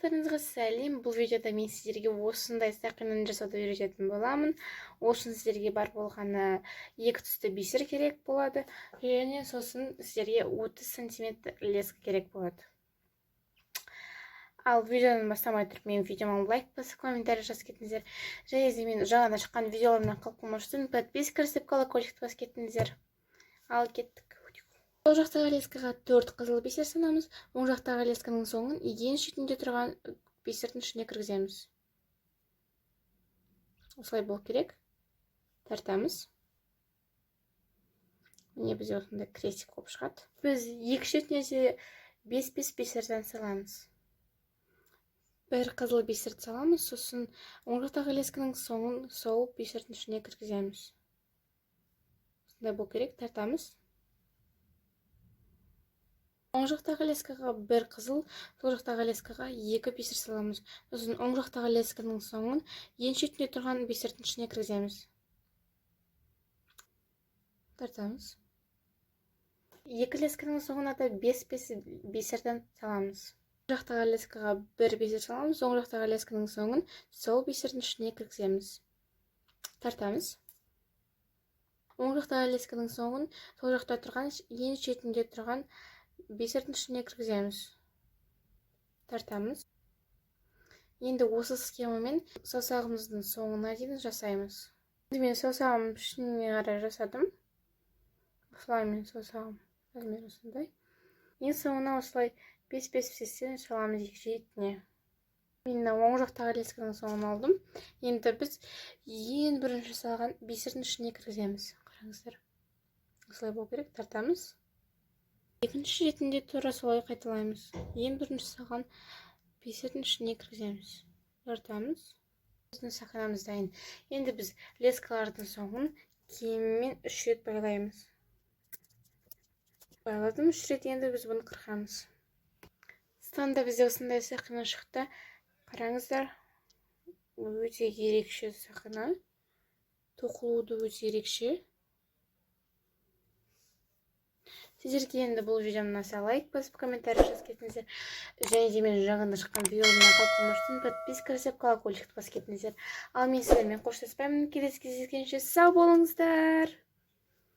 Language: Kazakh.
Барлықтарыңызға сәлем. Бұл видеода мен сіздерге осындай сақинаны жасауды үйрететін боламын. Осын сіздерге бар болғаны 2 түсті бисер керек болады. Және сосын сіздерге 30 см леска керек болады. Ал видеоны бастамай тұрып, мен видеома лайк басып, комментарий жазып кетіңіздер. Және де мен жаңадан шыққан видеоларымнан қалқылмаш үшін подписка жасап, колокольчикті басып кетіңіздер. Ал кеттік. Сол жақтағы лескаға 4 қызыл бисер санамыз. Оң жақтағы лесканың соңын ең шетінде тұрған бисердің ішіне кіргіземіз. Осылай болу керек. Тартамыз. Міне бізде осындай крестик болып шығады. Біз екі шетіне де 5-5 бисерден саламыз. Бір қызыл бисерді саламыз, сосын оң жақтағы лесканың соңын сол бисердің ішіне кіргіземіз. Осындай болу керек. Тартамыз. Оң жақтағы лескаға 1 қызыл, сол жақтағы лескаға 2 бисер саламыз. Сосын оң жақтағы лесканың соңын ең шетінде тұрған бисердің ішіне кіргіземіз. Тартамыз. 2 лесканың соңына да 5-5 бисерден саламыз. Оң жақтағы лескаға 1 бисер саламыз, оң жақтағы лесканың соңын сол бисердің ішіне кіргіземіз. Тартамыз. Оң жақтағы лесканың соңын сол жақта тұрған ең шетінде тұрған бисердің ішіне кіргіземіз. Тартамыз. Енді осы схемамен саусағымыздың соңына дейін жасаймыз. Енді мен саусағым ішіне қарай жасадым. Осылай мен саусағым размері осындай. Ең соңына осылай 5-5 бисерден саламыз екі шетіне. Мен оң жақтағы лесканың соңын алдым. Енді біз ең бірінші салған бисердің ішіне кіргіземіз. Қараңыздар. Осылай болу керек. Тартамыз. Екінші шетінде тура солай қайталаймыз. Ең бірінші салған бисердің ішіне кіргіземіз. Тартамыз. Біздің сақинамыз дайын. Енді біз лескалардың соңын киіммен 3 рет байлаймыз. Байладым 3 рет, енді біз бұны қырқамыз. Станда бізде осындай сақина шықты. Қараңыздар, өте ерекше сақина. Тоқылуды өте ерекше. Сіздерге енді бұл видеом ұнаса лайк басып, комментарий жазып кетіңіздер. Және де мен жаңадан шыққан видеоларымнан қалқымаш үшін подписка жасап, колокольчикті басып кетіңіздер. Ал мен сіздермен қоштаспаймын. Келесі кездескенше сау болыңыздар.